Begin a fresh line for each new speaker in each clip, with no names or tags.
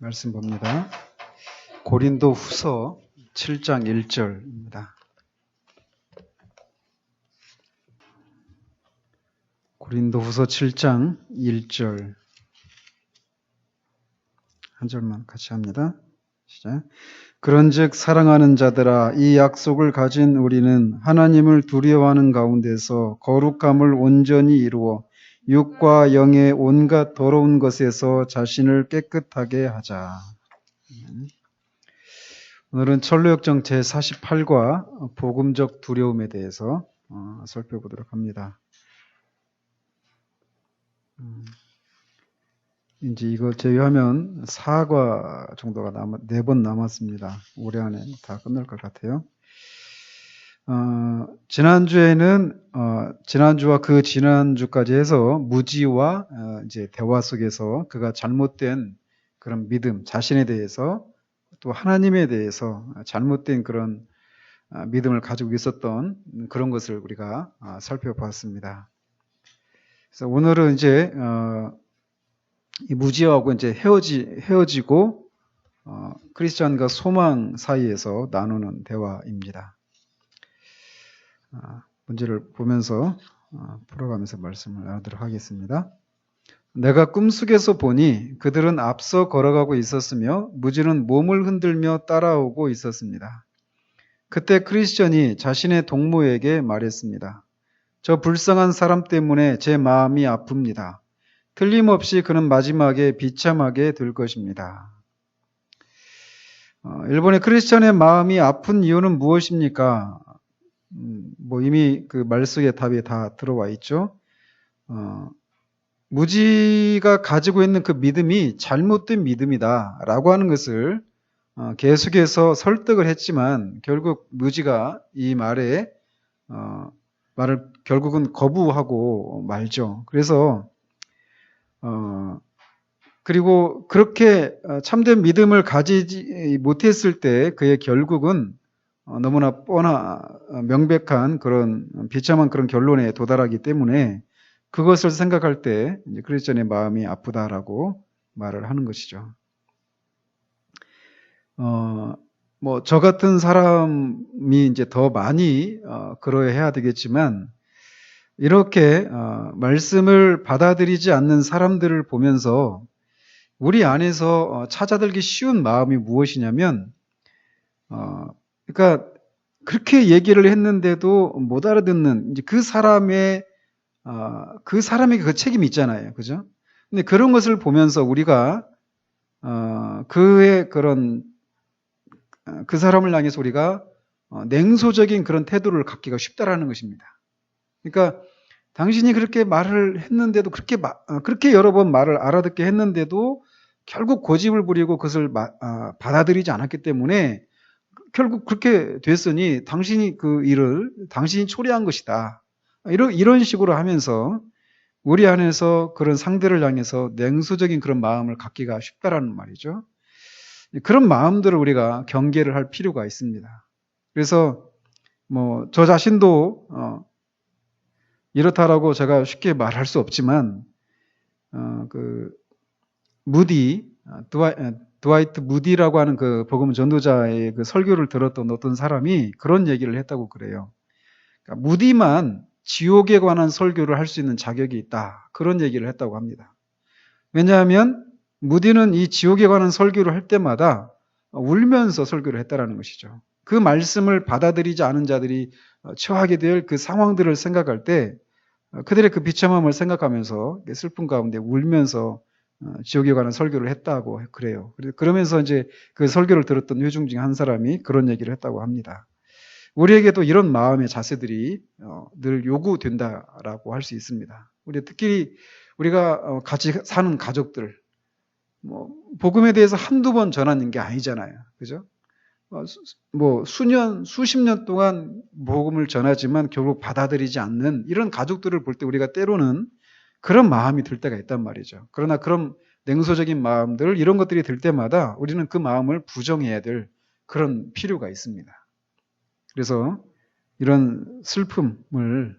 말씀 봅니다. 고린도 후서 7장 1절입니다. 고린도 후서 7장 1절 한 절만 같이 합니다. 시작. 그런즉 사랑하는 자들아, 이 약속을 가진 우리는 하나님을 두려워하는 가운데서 거룩함을 온전히 이루어 육과 영의 온갖 더러운 것에서 자신을 깨끗하게 하자. 오늘은 철로역정 제48과 복음적 두려움에 대해서 살펴보도록 합니다. 이제 이거 제외하면 4과 정도가 4번 남았습니다. 올해 안에 다 끝날 것 같아요. 지난주에는 지난주와 그 지난주까지 해서 무지와 이제 대화 속에서 그가 잘못된 그런 믿음, 자신에 대해서 또 하나님에 대해서 잘못된 그런 믿음을 가지고 있었던 그런 것을 우리가 살펴보았습니다. 그래서 오늘은 이제 이 무지하고 이제 헤어지고 크리스천과 소망 사이에서 나누는 대화입니다. 문제를 보면서 풀어가면서 말씀을 나누도록 하겠습니다. 내가 꿈속에서 보니 그들은 앞서 걸어가고 있었으며 무지는 몸을 흔들며 따라오고 있었습니다. 그때 크리스천이 자신의 동무에게 말했습니다. 저 불쌍한 사람 때문에 제 마음이 아픕니다. 틀림없이 그는 마지막에 비참하게 될 것입니다. 일본의 크리스천의 마음이 아픈 이유는 무엇입니까? 이미 그 말 속에 답이 다 들어와 있죠. 무지가 가지고 있는 그 믿음이 잘못된 믿음이다 라고 하는 것을 계속해서 설득을 했지만 결국 무지가 이 말을 결국은 거부하고 말죠. 그래서 그리고 그렇게 참된 믿음을 가지지 못했을 때 그의 결국은 너무나 명백한 그런 비참한 그런 결론에 도달하기 때문에 그것을 생각할 때 이제 크리스천의 마음이 아프다라고 말을 하는 것이죠. 저 같은 사람이 이제 더 많이 그러해야 되겠지만 이렇게 말씀을 받아들이지 않는 사람들을 보면서 우리 안에서 찾아들기 쉬운 마음이 무엇이냐면 그러니까 그렇게 얘기를 했는데도 못 알아듣는 이제 그 사람에게 그 책임이 있잖아요. 그죠? 근데 그런 것을 보면서 우리가 그의 그런 그 사람을 향해서 우리가 냉소적인 그런 태도를 갖기가 쉽다라는 것입니다. 그러니까 당신이 그렇게 말을 했는데도 그렇게 여러 번 말을 알아듣게 했는데도 결국 고집을 부리고 그것을 받아들이지 않았기 때문에 결국 그렇게 됐으니 당신이 그 일을 당신이 초래한 것이다. 이런 식으로 하면서 우리 안에서 그런 상대를 향해서 냉소적인 그런 마음을 갖기가 쉽다라는 말이죠. 그런 마음들을 우리가 경계를 할 필요가 있습니다. 그래서 저 자신도 이렇다라고 제가 쉽게 말할 수 없지만 그 드와이트 무디라고 하는 그 복음 전도자의 그 설교를 들었던 어떤 사람이 그런 얘기를 했다고 그래요. 그러니까 무디만 지옥에 관한 설교를 할 수 있는 자격이 있다. 그런 얘기를 했다고 합니다. 왜냐하면 무디는 이 지옥에 관한 설교를 할 때마다 울면서 설교를 했다라는 것이죠. 그 말씀을 받아들이지 않은 자들이 처하게 될 그 상황들을 생각할 때 그들의 그 비참함을 생각하면서 슬픔 가운데 울면서 지옥에 관한 설교를 했다고 그래요. 그러면서 이제 그 설교를 들었던 회중 중 한 사람이 그런 얘기를 했다고 합니다. 우리에게도 이런 마음의 자세들이 늘 요구된다라고 할 수 있습니다. 특히 우리가 같이 사는 가족들, 복음에 대해서 한두 번 전하는 게 아니잖아요. 그죠? 수십 년 동안 복음을 전하지만 결국 받아들이지 않는 이런 가족들을 볼 때 우리가 때로는 그런 마음이 들 때가 있단 말이죠. 그러나 그런 냉소적인 마음들, 이런 것들이 들 때마다 우리는 그 마음을 부정해야 될 그런 필요가 있습니다. 그래서 이런 슬픔을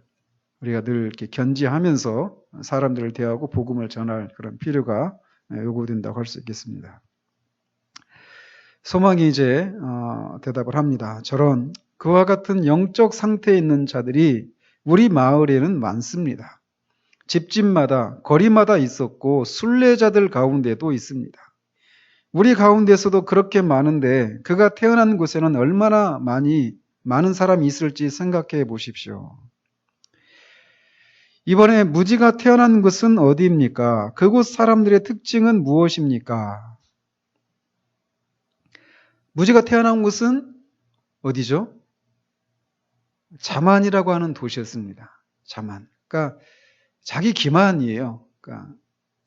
우리가 늘 이렇게 견지하면서 사람들을 대하고 복음을 전할 그런 필요가 요구된다고 할 수 있겠습니다. 소망이 이제 대답을 합니다. 저런 그와 같은 영적 상태에 있는 자들이 우리 마을에는 많습니다. 집집마다 거리마다 있었고 순례자들 가운데도 있습니다. 우리 가운데서도 그렇게 많은데 그가 태어난 곳에는 얼마나 많은 사람이 있을지 생각해 보십시오. 이번에 무지가 태어난 곳은 어디입니까? 그곳 사람들의 특징은 무엇입니까? 무지가 태어난 곳은 어디죠? 자만이라고 하는 도시였습니다. 자만. 그러니까 자기 기만이에요. 그러니까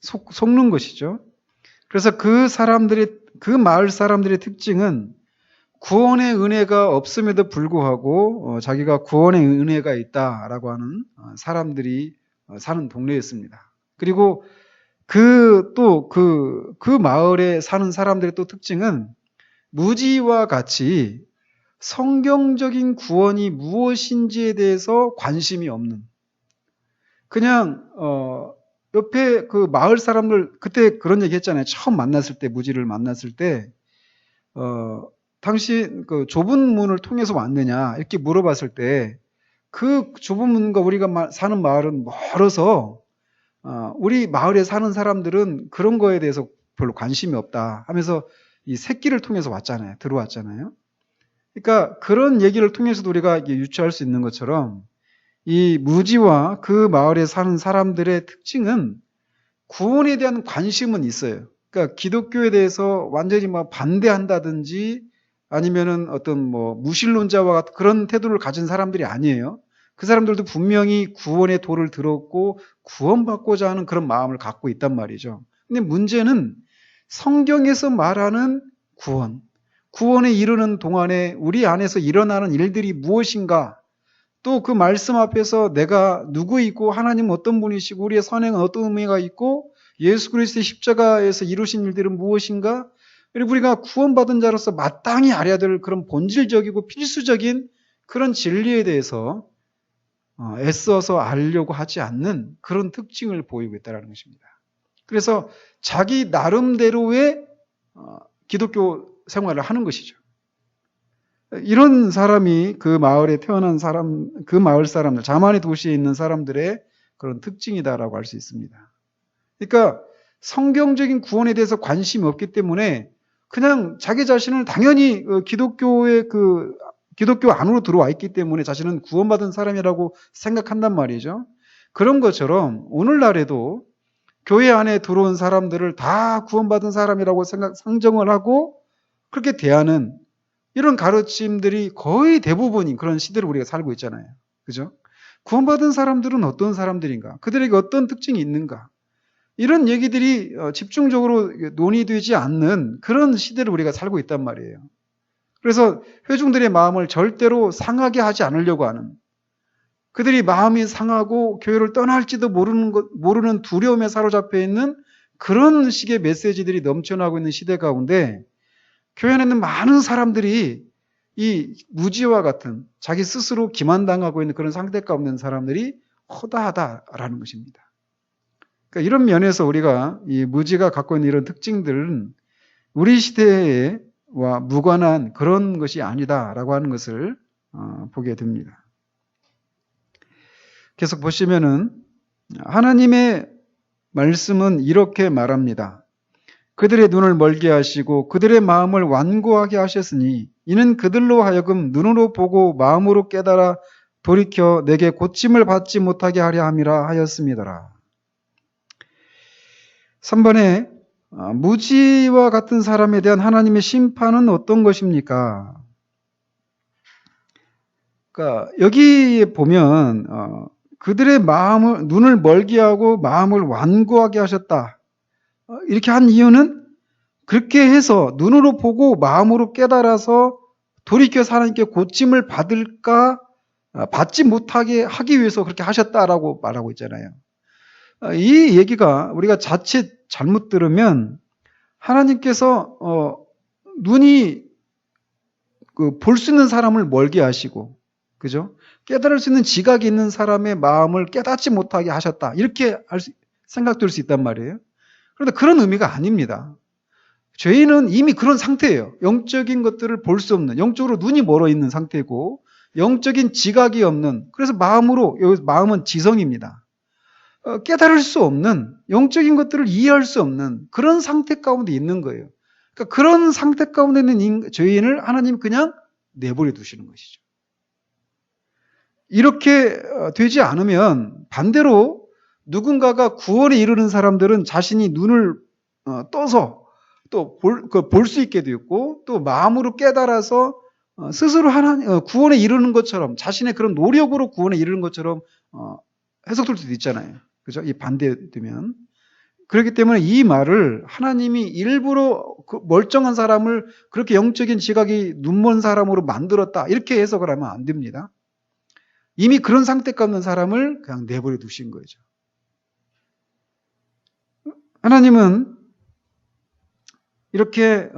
속는 것이죠. 그래서 그 마을 사람들의 특징은 구원의 은혜가 없음에도 불구하고 자기가 구원의 은혜가 있다라고 하는 사람들이 사는 동네였습니다. 그리고 그 마을에 사는 사람들의 또 특징은 무지와 같이 성경적인 구원이 무엇인지에 대해서 관심이 없는, 그냥 옆에 그 마을 사람들, 그때 그런 얘기 했잖아요. 처음 만났을 때, 무지를 만났을 때 당신 그 좁은 문을 통해서 왔느냐 이렇게 물어봤을 때 그 좁은 문과 우리가 사는 마을은 멀어서 우리 마을에 사는 사람들은 그런 거에 대해서 별로 관심이 없다 하면서 이 새끼를 통해서 들어왔잖아요. 그러니까 그런 얘기를 통해서도 우리가 유추할 수 있는 것처럼 이 무지와 그 마을에 사는 사람들의 특징은 구원에 대한 관심은 있어요. 그러니까 기독교에 대해서 완전히 반대한다든지 아니면은 어떤 무신론자와 같은 그런 태도를 가진 사람들이 아니에요. 그 사람들도 분명히 구원의 도를 들었고 구원받고자 하는 그런 마음을 갖고 있단 말이죠. 근데 문제는 성경에서 말하는 구원에 이르는 동안에 우리 안에서 일어나는 일들이 무엇인가, 또 그 말씀 앞에서 내가 누구이고 하나님은 어떤 분이시고 우리의 선행은 어떤 의미가 있고 예수 그리스도의 십자가에서 이루신 일들은 무엇인가, 그리고 우리가 구원받은 자로서 마땅히 알아야 될 그런 본질적이고 필수적인 그런 진리에 대해서 애써서 알려고 하지 않는 그런 특징을 보이고 있다는 것입니다. 그래서 자기 나름대로의 기독교 생활을 하는 것이죠. 이런 사람이 그 마을에 태어난 사람, 그 마을 사람들, 자만의 도시에 있는 사람들의 그런 특징이다라고 할 수 있습니다. 그러니까 성경적인 구원에 대해서 관심이 없기 때문에 그냥 자기 자신을 당연히 기독교 안으로 들어와 있기 때문에 자신은 구원받은 사람이라고 생각한단 말이죠. 그런 것처럼 오늘날에도 교회 안에 들어온 사람들을 다 구원받은 사람이라고 상정을 하고 그렇게 대하는 이런 가르침들이 거의 대부분인 그런 시대를 우리가 살고 있잖아요. 그죠? 구원받은 사람들은 어떤 사람들인가? 그들에게 어떤 특징이 있는가? 이런 얘기들이 집중적으로 논의되지 않는 그런 시대를 우리가 살고 있단 말이에요. 그래서 회중들의 마음을 절대로 상하게 하지 않으려고 하는, 그들이 마음이 상하고 교회를 떠날지도 모르는 두려움에 사로잡혀 있는 그런 식의 메시지들이 넘쳐나고 있는 시대 가운데 교회 안에 있는 많은 사람들이 이 무지와 같은 자기 스스로 기만당하고 있는 그런 상태가 없는 사람들이 허다하다라는 것입니다. 그러니까 이런 면에서 우리가 이 무지가 갖고 있는 이런 특징들은 우리 시대와 무관한 그런 것이 아니다라고 하는 것을 보게 됩니다. 계속 보시면은 하나님의 말씀은 이렇게 말합니다. 그들의 눈을 멀게 하시고 그들의 마음을 완고하게 하셨으니 이는 그들로 하여금 눈으로 보고 마음으로 깨달아 돌이켜 내게 고침을 받지 못하게 하려 함이라 하였습니다라. 3번에 무지와 같은 사람에 대한 하나님의 심판은 어떤 것입니까? 그러니까 여기에 보면 그들의 눈을 멀게 하고 마음을 완고하게 하셨다. 이렇게 한 이유는 그렇게 해서 눈으로 보고 마음으로 깨달아서 돌이켜서 하나님께 고침을 받지 못하게 하기 위해서 그렇게 하셨다라고 말하고 있잖아요. 이 얘기가 우리가 자칫 잘못 들으면 하나님께서 눈이 볼 수 있는 사람을 멀게 하시고, 그죠? 깨달을 수 있는 지각이 있는 사람의 마음을 깨닫지 못하게 하셨다. 이렇게 생각될 수 있단 말이에요. 그런데 그런 의미가 아닙니다. 죄인은 이미 그런 상태예요. 영적인 것들을 볼 수 없는, 영적으로 눈이 멀어 있는 상태고, 영적인 지각이 없는, 그래서 마음으로, 여기 마음은 지성입니다. 깨달을 수 없는, 영적인 것들을 이해할 수 없는 그런 상태 가운데 있는 거예요. 그러니까 그런 상태 가운데 있는 죄인을 하나님 그냥 내버려 두시는 것이죠. 이렇게 되지 않으면 반대로 누군가가 구원에 이르는 사람들은 자신이 눈을 떠서 또 볼 수 있게 되었고, 또 마음으로 깨달아서 스스로 구원에 이르는 것처럼, 자신의 그런 노력으로 구원에 이르는 것처럼 해석될 수도 있잖아요. 그죠? 이 반대되면. 그렇기 때문에 이 말을 하나님이 일부러 그 멀쩡한 사람을 그렇게 영적인 지각이 눈먼 사람으로 만들었다, 이렇게 해석을 하면 안 됩니다. 이미 그런 상태가 없는 사람을 그냥 내버려 두신 거죠. 하나님은 이렇게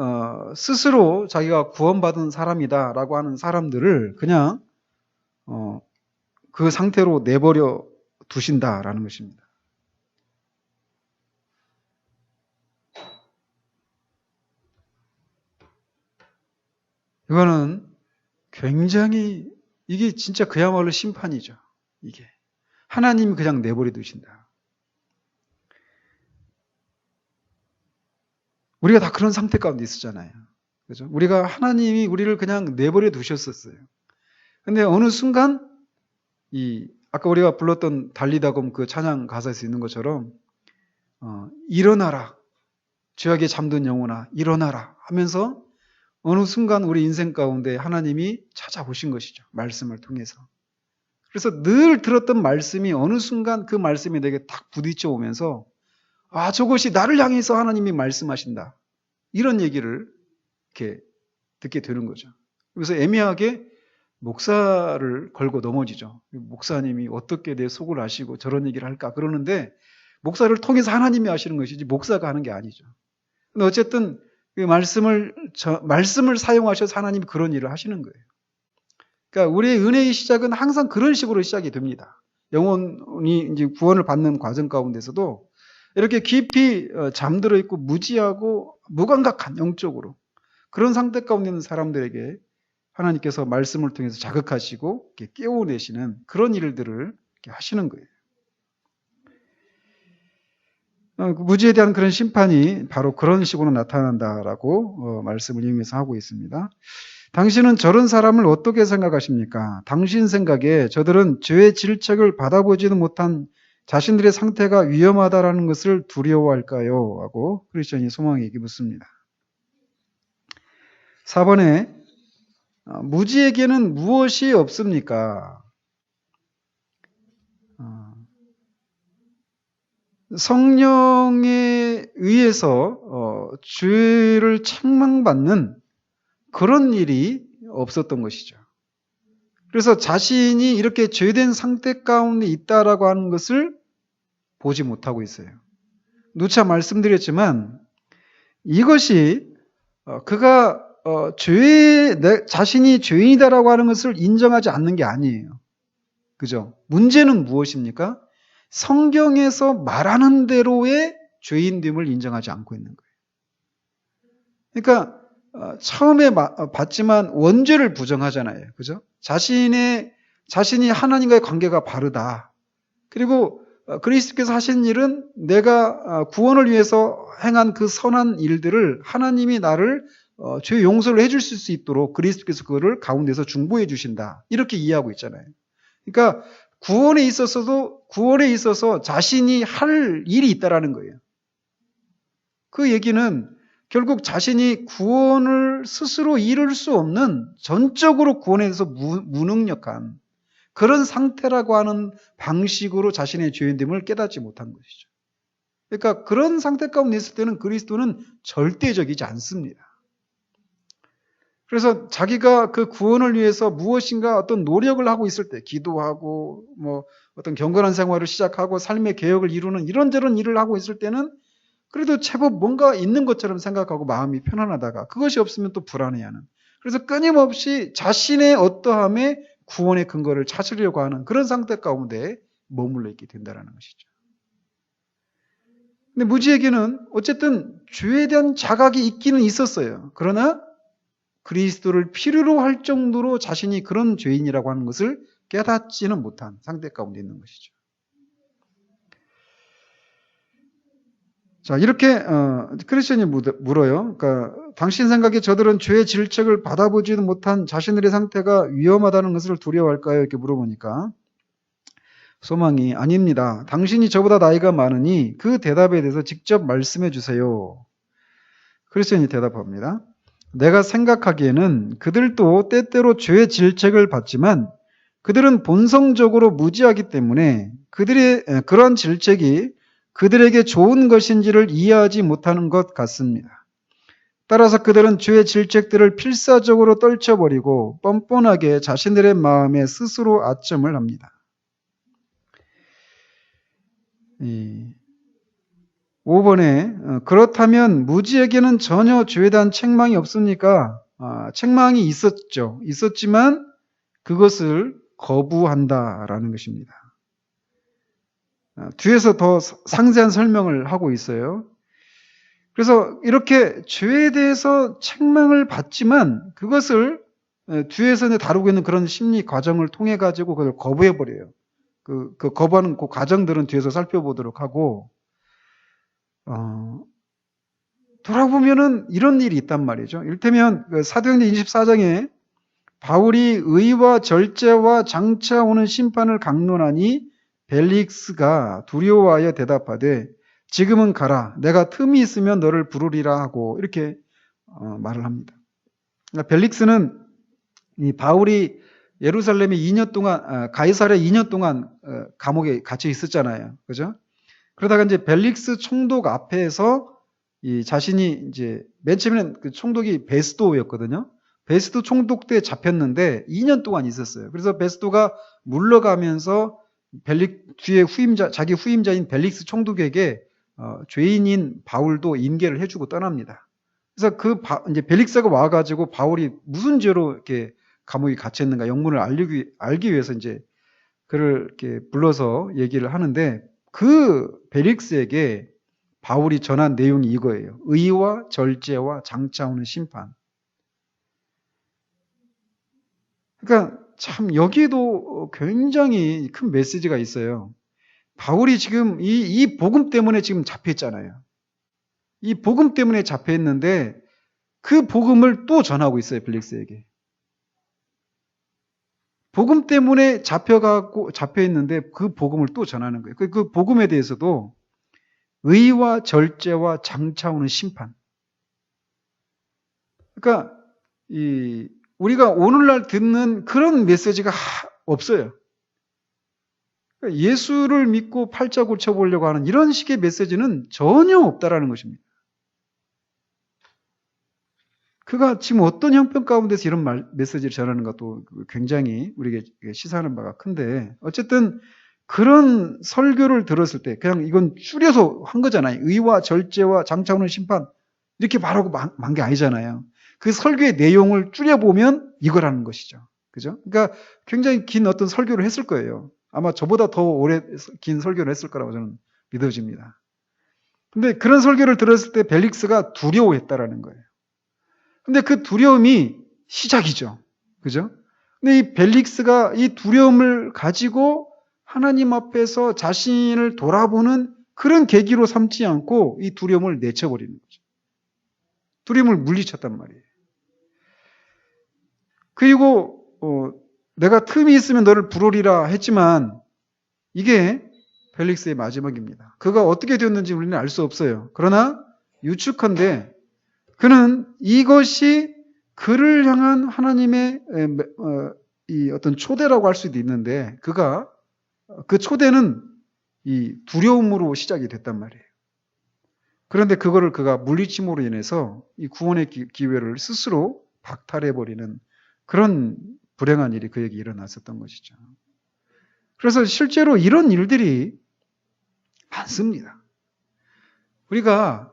스스로 자기가 구원받은 사람이다라고 하는 사람들을 그냥 그 상태로 내버려 두신다라는 것입니다. 이거는 굉장히, 이게 진짜 그야말로 심판이죠. 이게 하나님이 그냥 내버려 두신다. 우리가 다 그런 상태 가운데 있었잖아요. 그죠? 하나님이 우리를 그냥 내버려 두셨었어요. 근데 어느 순간 아까 우리가 불렀던 달리다곰 그 찬양 가사에서 있는 것처럼 일어나라, 죄악에 잠든 영혼아 일어나라 하면서 어느 순간 우리 인생 가운데 하나님이 찾아오신 것이죠. 말씀을 통해서. 그래서 늘 들었던 말씀이 어느 순간 그 말씀이 내게 딱 부딪혀 오면서, 저것이 나를 향해서 하나님이 말씀하신다, 이런 얘기를 이렇게 듣게 되는 거죠. 그래서 애매하게 목사를 걸고 넘어지죠. 목사님이 어떻게 내 속을 아시고 저런 얘기를 할까 그러는데, 목사를 통해서 하나님이 하시는 것이지 목사가 하는 게 아니죠. 근데 어쨌든 그 말씀을 사용하셔서 하나님이 그런 일을 하시는 거예요. 그러니까 우리의 은혜의 시작은 항상 그런 식으로 시작이 됩니다. 영혼이 이제 구원을 받는 과정 가운데서도 이렇게 깊이 잠들어 있고 무지하고 무감각한 영적으로 그런 상태 가운데 있는 사람들에게 하나님께서 말씀을 통해서 자극하시고 이렇게 깨워내시는 그런 일들을 이렇게 하시는 거예요. 무지에 대한 그런 심판이 바로 그런 식으로 나타난다라고 말씀을 이용해서 하고 있습니다. 당신은 저런 사람을 어떻게 생각하십니까? 당신 생각에 저들은 죄의 질책을 받아보지도 못한 자신들의 상태가 위험하다라는 것을 두려워할까요? 하고 크리스천이 소망에게 묻습니다. 4번에 무지에게는 무엇이 없습니까? 성령에 의해서 죄를 책망받는 그런 일이 없었던 것이죠. 그래서 자신이 이렇게 죄된 상태 가운데 있다라고 하는 것을 보지 못하고 있어요. 누차 말씀드렸지만 이것이 그가 자신이 죄인이다라고 하는 것을 인정하지 않는 게 아니에요. 그죠? 문제는 무엇입니까? 성경에서 말하는 대로의 죄인됨을 인정하지 않고 있는 거예요. 그러니까 처음에 봤지만 원죄를 부정하잖아요. 그죠? 자신이 하나님과의 관계가 바르다. 그리고 그리스도께서 하신 일은 내가 구원을 위해서 행한 그 선한 일들을 하나님이 나를 죄 용서를 해줄 수 있도록 그리스도께서 그거를 가운데서 중보해 주신다. 이렇게 이해하고 있잖아요. 그러니까 구원에 있어서 자신이 할 일이 있다라는 거예요. 그 얘기는 결국 자신이 구원을 스스로 이룰 수 없는, 전적으로 구원에 대해서 무능력한 그런 상태라고 하는 방식으로 자신의 죄인됨을 깨닫지 못한 것이죠. 그러니까 그런 상태 가운데 있을 때는 그리스도는 절대적이지 않습니다. 그래서 자기가 그 구원을 위해서 무엇인가 어떤 노력을 하고 있을 때, 기도하고 어떤 경건한 생활을 시작하고 삶의 개혁을 이루는 이런저런 일을 하고 있을 때는 그래도 제법 뭔가 있는 것처럼 생각하고 마음이 편안하다가 그것이 없으면 또 불안해하는, 그래서 끊임없이 자신의 어떠함에 구원의 근거를 찾으려고 하는 그런 상태 가운데 머물러 있게 된다는 것이죠. 근데 무지에게는 어쨌든 죄에 대한 자각이 있기는 있었어요. 그러나 그리스도를 필요로 할 정도로 자신이 그런 죄인이라고 하는 것을 깨닫지는 못한 상태 가운데 있는 것이죠. 자, 이렇게 크리스천이 물어요. 그러니까 당신 생각에 저들은 죄의 질책을 받아보지도 못한 자신들의 상태가 위험하다는 것을 두려워할까요? 이렇게 물어보니까 소망이 아닙니다. 당신이 저보다 나이가 많으니 그 대답에 대해서 직접 말씀해 주세요. 크리스천이 대답합니다. 내가 생각하기에는 그들도 때때로 죄의 질책을 받지만 그들은 본성적으로 무지하기 때문에 그들의 그러한 질책이 그들에게 좋은 것인지를 이해하지 못하는 것 같습니다. 따라서 그들은 죄의 질책들을 필사적으로 떨쳐버리고 뻔뻔하게 자신들의 마음에 스스로 아첨을 합니다. 5번에 그렇다면 무지에게는 전혀 죄에 대한 책망이 없습니까? 책망이 있었죠. 있었지만 그것을 거부한다라는 것입니다. 뒤에서 더 상세한 설명을 하고 있어요. 그래서 이렇게 죄에 대해서 책망을 받지만 그것을 뒤에서 다루고 있는 그런 심리 과정을 통해 가지고 그걸 거부해 버려요. 그 거부하는 그 과정들은 뒤에서 살펴보도록 하고 돌아보면은 이런 일이 있단 말이죠. 이를테면 사도행전 24장에 바울이 의와 절제와 장차 오는 심판을 강론하니 벨릭스가 두려워하여 대답하되 지금은 가라. 내가 틈이 있으면 너를 부르리라 하고 이렇게 말을 합니다. 그러니까 벨릭스는 이 바울이 예루살렘에 2년 동안 가이사랴 2년 동안 감옥에 갇혀 있었잖아요. 그죠? 그러다가 이제 벨릭스 총독 앞에서 이 자신이 이제 맨 처음에는 그 총독이 베스도였거든요. 베스도 총독 때 잡혔는데 2년 동안 있었어요. 그래서 베스도가 물러가면서 뒤에 자기 후임자인 벨릭스 총독에게 죄인인 바울도 임계를 해주고 떠납니다. 그래서 이제 벨릭스가 와가지고 바울이 무슨 죄로 이렇게 감옥에 갇혔는가 영문을 알기 위해서 이제 그를 이렇게 불러서 얘기를 하는데 그 벨릭스에게 바울이 전한 내용이 이거예요. 의와 절제와 장차 오는 심판. 그러니까 참 여기에도 굉장히 큰 메시지가 있어요. 바울이 지금 이 복음 때문에 지금 잡혀있잖아요. 이 복음 때문에 잡혀있는데 그 복음을 또 전하고 있어요. 벨릭스에게. 복음 때문에 잡혀있는데 그 복음을 또 전하는 거예요. 그 복음에 대해서도 의와 절제와 장차 오는 심판. 그러니까 우리가 오늘날 듣는 그런 메시지가 없어요. 그러니까 예수를 믿고 팔자 고쳐보려고 하는 이런 식의 메시지는 전혀 없다라는 것입니다. 그가 지금 어떤 형편 가운데서 이런 메시지를 전하는 것도 굉장히 우리에게 시사하는 바가 큰데 어쨌든 그런 설교를 들었을 때 그냥 이건 줄여서 한 거잖아요. 의와 절제와 장차 오는 심판 이렇게 말하고 만 게 아니잖아요. 그 설교의 내용을 줄여보면 이거라는 것이죠. 그죠? 그러니까 굉장히 긴 어떤 설교를 했을 거예요. 아마 저보다 더 오래 긴 설교를 했을 거라고 저는 믿어집니다. 근데 그런 설교를 들었을 때 벨릭스가 두려워했다라는 거예요. 근데 그 두려움이 시작이죠. 그죠? 근데 이 벨릭스가 이 두려움을 가지고 하나님 앞에서 자신을 돌아보는 그런 계기로 삼지 않고 이 두려움을 내쳐버리는 거죠. 두려움을 물리쳤단 말이에요. 그리고 내가 틈이 있으면 너를 부르리라 했지만 이게 벨릭스의 마지막입니다. 그가 어떻게 되었는지 우리는 알 수 없어요. 그러나 유축한데 그는 이것이 그를 향한 하나님의 이 어떤 초대라고 할 수도 있는데 그가 그 초대는 이 두려움으로 시작이 됐단 말이에요. 그런데 그거를 그가 물리침으로 인해서 이 구원의 기회를 스스로 박탈해버리는 그런 불행한 일이 그에게 일어났었던 것이죠. 그래서 실제로 이런 일들이 많습니다. 우리가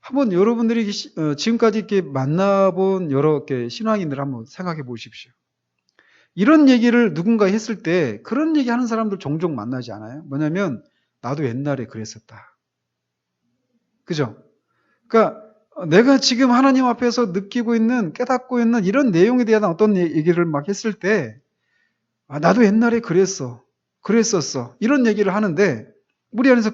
한번 여러분들이 지금까지 이렇게 만나본 여러 개 신앙인들 한번 생각해 보십시오. 이런 얘기를 누군가 했을 때 그런 얘기 하는 사람들 종종 만나지 않아요? 뭐냐면 나도 옛날에 그랬었다. 그죠? 그러니까 내가 지금 하나님 앞에서 느끼고 있는, 깨닫고 있는 이런 내용에 대한 어떤 얘기를 막 했을 때, 나도 옛날에 그랬었어. 이런 얘기를 하는데, 우리 안에서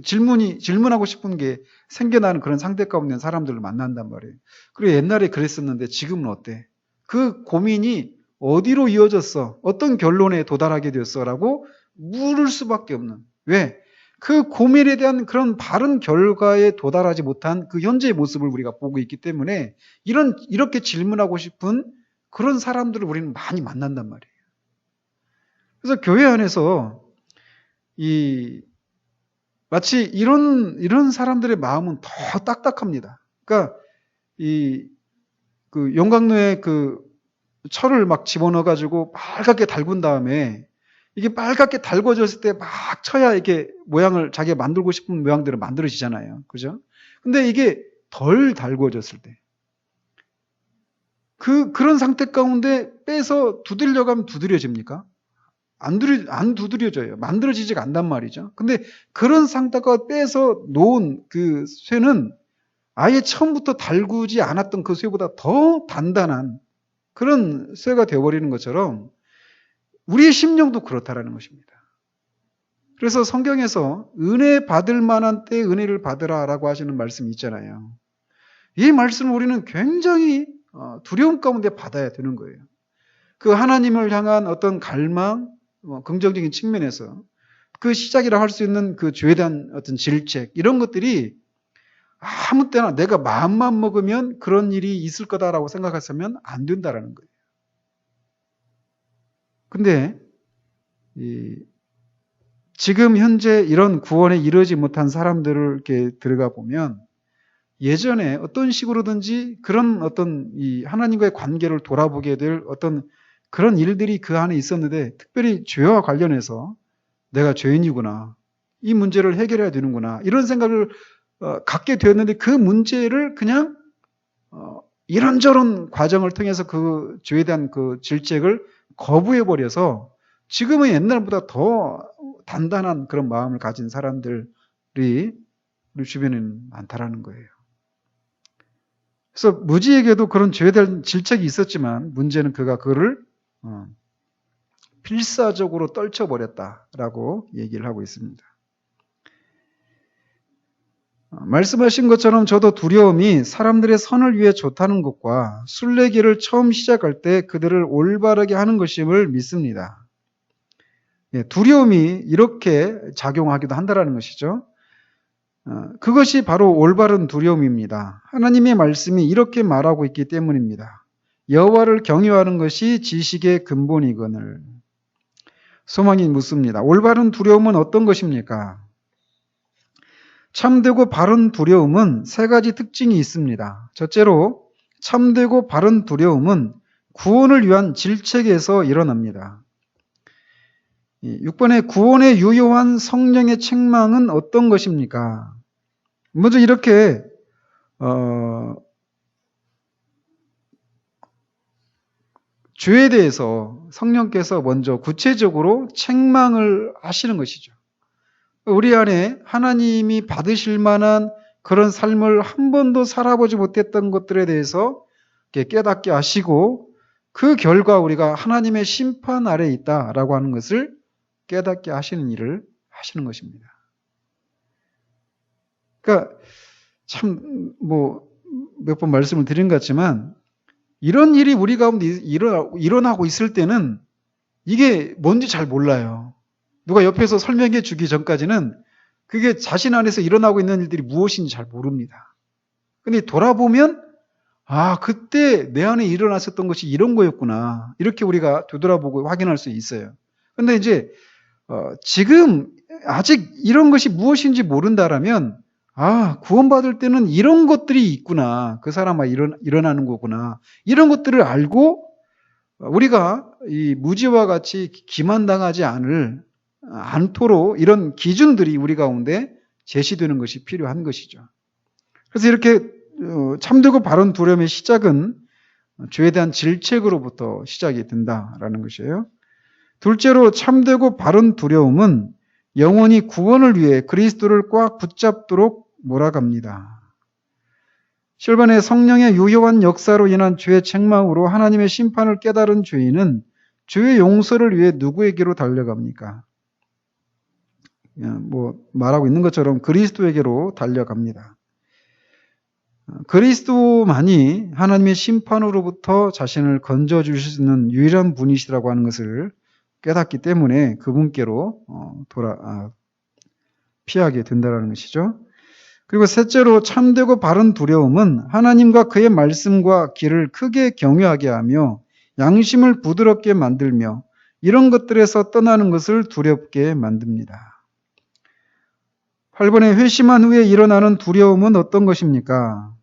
질문하고 싶은 게 생겨나는 그런 상태 가운데 있는 사람들을 만난단 말이에요. 그리고 옛날에 그랬었는데 지금은 어때? 그 고민이 어디로 이어졌어? 어떤 결론에 도달하게 되었어? 라고 물을 수밖에 없는. 왜? 그 고민에 대한 그런 바른 결과에 도달하지 못한 그 현재의 모습을 우리가 보고 있기 때문에 이렇게 질문하고 싶은 그런 사람들을 우리는 많이 만난단 말이에요. 그래서 교회 안에서 마치 이런 사람들의 마음은 더 딱딱합니다. 그러니까 그 용광로에 그 철을 막 집어넣어가지고 빨갛게 달군 다음에 이게 빨갛게 달궈졌을 때 막 쳐야 이렇게 모양을 자기가 만들고 싶은 모양대로 만들어지잖아요. 그죠? 근데 이게 덜 달궈졌을 때 그런 상태 가운데 빼서 두들려가면 두드려집니까? 안 두드려져요. 만들어지지가 않단 말이죠. 근데 그런 상태가 빼서 놓은 그 쇠는 아예 처음부터 달구지 않았던 그 쇠보다 더 단단한 그런 쇠가 되어버리는 것처럼 우리의 심령도 그렇다라는 것입니다. 그래서 성경에서 은혜 받을 만한 때에 은혜를 받으라라고 하시는 말씀이 있잖아요. 이 말씀을 우리는 굉장히 두려움 가운데 받아야 되는 거예요. 그 하나님을 향한 어떤 갈망, 긍정적인 측면에서 그 시작이라 할 수 있는 그 죄에 대한 어떤 질책, 이런 것들이 아무 때나 내가 마음만 먹으면 그런 일이 있을 거다라고 생각했으면 안 된다라는 거예요. 근데 지금 현재 이런 구원에 이르지 못한 사람들을 이렇게 들어가 보면 예전에 어떤 식으로든지 그런 어떤 이 하나님과의 관계를 돌아보게 될 어떤 그런 일들이 그 안에 있었는데, 특별히 죄와 관련해서 내가 죄인이구나, 이 문제를 해결해야 되는구나, 이런 생각을 갖게 되었는데 그 문제를 그냥 이런저런 과정을 통해서 그 죄에 대한 그 질책을 거부해버려서 지금은 옛날보다 더 단단한 그런 마음을 가진 사람들이 우리 주변에는 많다라는 거예요. 그래서 무지에게도 그런 죄에 대한 질책이 있었지만 문제는 그가 그거를 필사적으로 떨쳐버렸다라고 얘기를 하고 있습니다. 말씀하신 것처럼 저도 두려움이 사람들의 선을 위해 좋다는 것과 순례길을 처음 시작할 때 그들을 올바르게 하는 것임을 믿습니다. 두려움이 이렇게 작용하기도 한다는 것이죠. 그것이 바로 올바른 두려움입니다. 하나님의 말씀이 이렇게 말하고 있기 때문입니다. 여호와를 경외하는 것이 지식의 근본이거늘. 소망이 묻습니다. 올바른 두려움은 어떤 것입니까? 참되고 바른 두려움은 세 가지 특징이 있습니다. 첫째로, 참되고 바른 두려움은 구원을 위한 질책에서 일어납니다. 6번에 구원에 유효한 성령의 책망은 어떤 것입니까? 먼저 이렇게 죄에 대해서 성령께서 먼저 구체적으로 책망을 하시는 것이죠. 우리 안에 하나님이 받으실 만한 그런 삶을 한 번도 살아보지 못했던 것들에 대해서 깨닫게 하시고, 그 결과 우리가 하나님의 심판 아래에 있다라고 하는 것을 깨닫게 하시는 일을 하시는 것입니다. 그러니까 참 몇 번 말씀을 드린 것 같지만 이런 일이 우리 가운데 일어나고 있을 때는 이게 뭔지 잘 몰라요. 누가 옆에서 설명해 주기 전까지는 그게 자신 안에서 일어나고 있는 일들이 무엇인지 잘 모릅니다. 근데 돌아보면 그때 내 안에 일어났었던 것이 이런 거였구나, 이렇게 우리가 되돌아보고 확인할 수 있어요. 근데 이제 지금 아직 이런 것이 무엇인지 모른다라면 구원받을 때는 이런 것들이 있구나, 그 사람아 일어나는 거구나, 이런 것들을 알고 우리가 이 무지와 같이 기만당하지 않도록 이런 기준들이 우리 가운데 제시되는 것이 필요한 것이죠. 그래서 이렇게 참되고 바른 두려움의 시작은 죄에 대한 질책으로부터 시작이 된다라는 것이에요. 둘째로, 참되고 바른 두려움은 영원히 구원을 위해 그리스도를 꽉 붙잡도록 몰아갑니다. 7번에 성령의 유효한 역사로 인한 죄의 책망으로 하나님의 심판을 깨달은 죄인은 죄의 용서를 위해 누구에게로 달려갑니까? 뭐 말하고 있는 것처럼 그리스도에게로 달려갑니다. 그리스도만이 하나님의 심판으로부터 자신을 건져주실 수 있는 유일한 분이시라고 하는 것을 깨닫기 때문에 그분께로 피하게 된다는 것이죠. 그리고 셋째로 참되고 바른 두려움은 하나님과 그의 말씀과 길을 크게 경외하게 하며 양심을 부드럽게 만들며 이런 것들에서 떠나는 것을 두렵게 만듭니다. 8번에 회심한 후에 일어나는 두려움은 어떤 것입니까?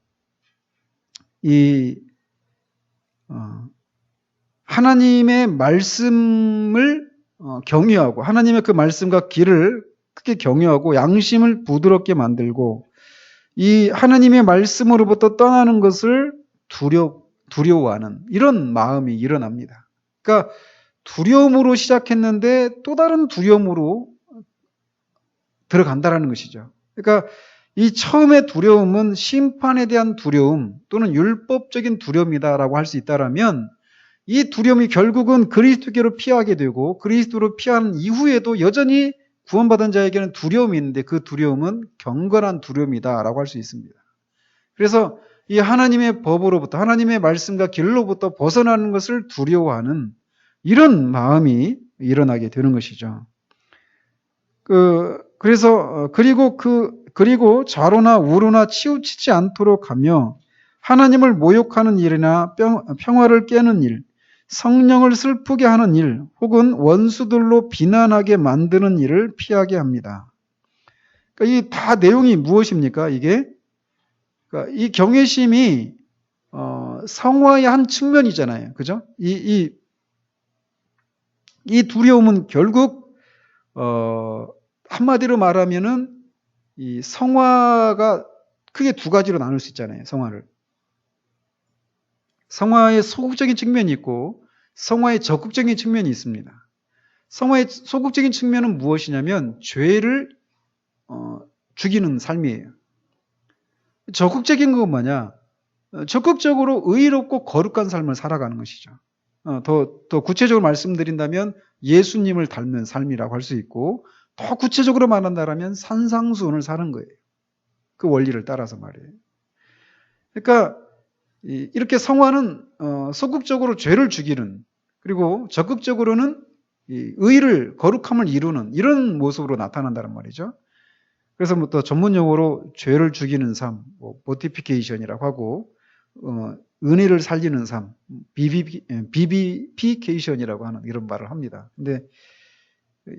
하나님의 말씀을 경외하고 하나님의 그 말씀과 길을 크게 경외하고 양심을 부드럽게 만들고 이 하나님의 말씀으로부터 떠나는 것을 두려워하는 이런 마음이 일어납니다. 그러니까 두려움으로 시작했는데 또 다른 두려움으로 들어간다는 것이죠. 그러니까 이 처음의 두려움은 심판에 대한 두려움 또는 율법적인 두려움이다라고 할 수 있다라면 이 두려움이 결국은 그리스도께로 피하게 되고 그리스도로 피한 이후에도 여전히 구원받은 자에게는 두려움이 있는데 그 두려움은 경건한 두려움이다라고 할 수 있습니다. 그래서 이 하나님의 법으로부터 하나님의 말씀과 길로부터 벗어나는 것을 두려워하는 이런 마음이 일어나게 되는 것이죠. 그리고 좌로나 우로나 치우치지 않도록 하며 하나님을 모욕하는 일이나 평화를 깨는 일, 성령을 슬프게 하는 일, 혹은 원수들로 비난하게 만드는 일을 피하게 합니다. 그러니까 이 다 내용이 무엇입니까? 그러니까 이 경외심이 성화의 한 측면이잖아요. 그죠? 이 두려움은 결국 한마디로 말하면은 이 성화가 크게 두 가지로 나눌 수 있잖아요. 성화의 소극적인 측면이 있고 성화의 적극적인 측면이 있습니다. 성화의 소극적인 측면은 무엇이냐면 죄를 죽이는 삶이에요. 적극적인 건 뭐냐? 적극적으로 의롭고 거룩한 삶을 살아가는 것이죠. 더 구체적으로 말씀드린다면 예수님을 닮는 삶이라고 할 수 있고 더 구체적으로 말한다면 산상수훈을 사는 거예요. 그 원리를 따라서 말이에요. 그러니까 이렇게 성화는 소극적으로 죄를 죽이는 그리고 적극적으로는 의를 거룩함을 이루는 이런 모습으로 나타난다는 말이죠. 그래서 뭐 또 전문 용어로 죄를 죽이는 삶, 모티피케이션이라고 하고 은혜를 살리는 삶, 비비피케이션이라고 하는 이런 말을 합니다. 근데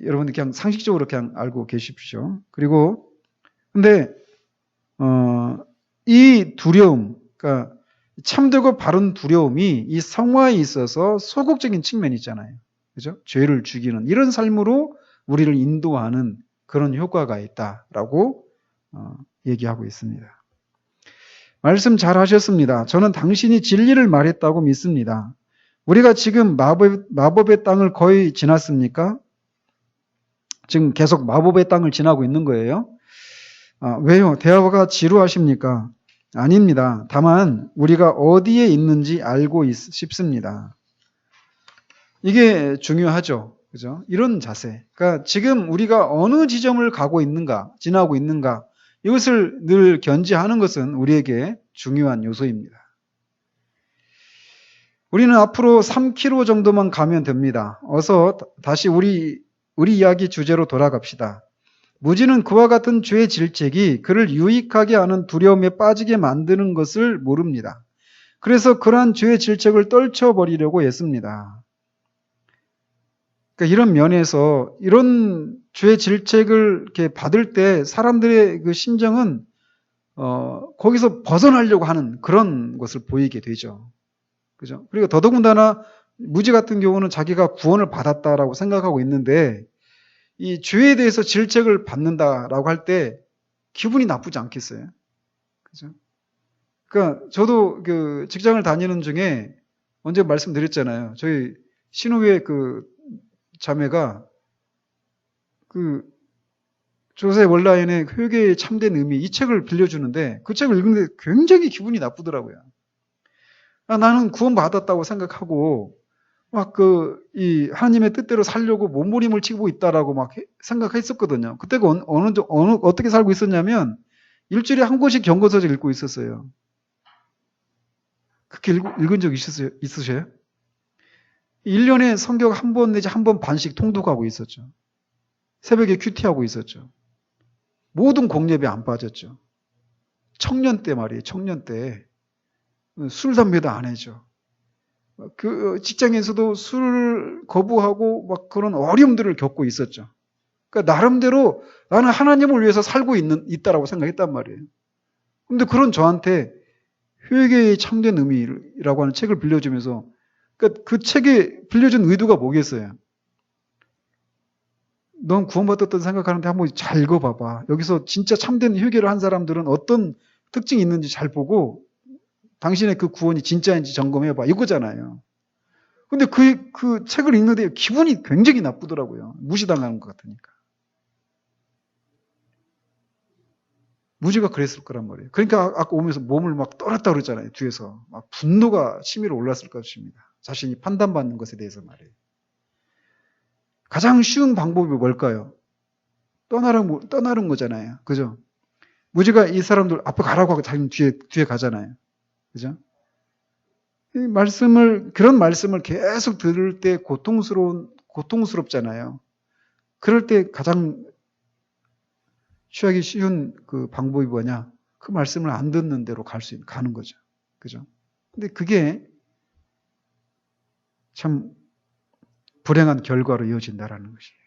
여러분들 그냥 상식적으로 그냥 알고 계십시오. 그리고 근데 이 두려움, 그러니까 참되고 바른 두려움이 이 성화에 있어서 소극적인 측면이 있잖아요. 그죠? 죄를 죽이는 이런 삶으로 우리를 인도하는 그런 효과가 있다라고 얘기하고 있습니다. 말씀 잘 하셨습니다. 저는 당신이 진리를 말했다고 믿습니다. 우리가 지금 마법의 땅을 거의 지났습니까? 지금 계속 마법의 땅을 지나고 있는 거예요. 왜요? 대화가 지루하십니까? 아닙니다. 다만 우리가 어디에 있는지 알고 싶습니다. 이게 중요하죠. 그죠? 이런 자세. 그러니까 지금 우리가 어느 지점을 가고 있는가, 지나고 있는가, 이것을 늘 견지하는 것은 우리에게 중요한 요소입니다. 우리는 앞으로 3km 정도만 가면 됩니다. 어서 다시 우리 이야기 주제로 돌아갑시다. 무지는 그와 같은 죄의 질책이 그를 유익하게 하는 두려움에 빠지게 만드는 것을 모릅니다. 그래서 그러한 죄의 질책을 떨쳐버리려고 애씁니다. 그러니까 이런 면에서 이런 죄의 질책을 이렇게 받을 때 사람들의 그 심정은 거기서 벗어나려고 하는 그런 것을 보이게 되죠. 그죠? 그리고 더더군다나 무지 같은 경우는 자기가 구원을 받았다라고 생각하고 있는데 이 죄에 대해서 질책을 받는다라고 할 때 기분이 나쁘지 않겠어요? 그죠? 그러니까 저도 그 직장을 다니는 중에 언제 말씀드렸잖아요. 저희 신우회 그 자매가 그 조셉 월라인의 회개의 참된 의미, 이 책을 빌려주는데 그 책을 읽는데 굉장히 기분이 나쁘더라고요. 나는 구원받았다고 생각하고 이 하나님의 뜻대로 살려고 몸부림을 치고 있다라고 생각했었거든요. 그때가 어떻게 살고 있었냐면 일주일에 한 권씩 경고서적 읽고 있었어요. 그렇게 읽은 적 있으세요? 1년에 성경 한 번 내지 한 번 반씩 통독하고 있었죠. 새벽에 큐티하고 있었죠. 모든 공예배 안 빠졌죠. 청년 때 말이에요. 청년 때. 술, 담배도 안 해죠. 그 직장에서도 술 거부하고 그런 어려움들을 겪고 있었죠. 그러니까 나름대로 나는 하나님을 위해서 살고 있다라고 생각했단 말이에요. 근데 그런 저한테 회개의 참된 의미라고 하는 책을 빌려주면서 그러니까 그 책에 빌려준 의도가 뭐겠어요? 넌 구원받았다고 생각하는데 한번 잘 읽어봐봐. 여기서 진짜 참된 회개를 한 사람들은 어떤 특징이 있는지 잘 보고 당신의 그 구원이 진짜인지 점검해봐. 이거잖아요. 근데 그 책을 읽는데 기분이 굉장히 나쁘더라고요. 무시당하는 것 같으니까. 무지가 그랬을 거란 말이에요. 그러니까 아까 오면서 몸을 떨었다 그랬잖아요. 뒤에서. 분노가 치밀어 올랐을 것입니다. 자신이 판단받는 것에 대해서 말이에요. 가장 쉬운 방법이 뭘까요? 떠나는 거잖아요. 그죠? 무지가 이 사람들 앞에 가라고 하고 자기는 뒤에 가잖아요. 그죠? 그런 말씀을 계속 들을 때 고통스럽잖아요. 그럴 때 가장 취하기 쉬운 그 방법이 뭐냐? 그 말씀을 안 듣는 대로 가는 거죠. 그죠? 근데 그게 참 불행한 결과로 이어진다라는 것이에요.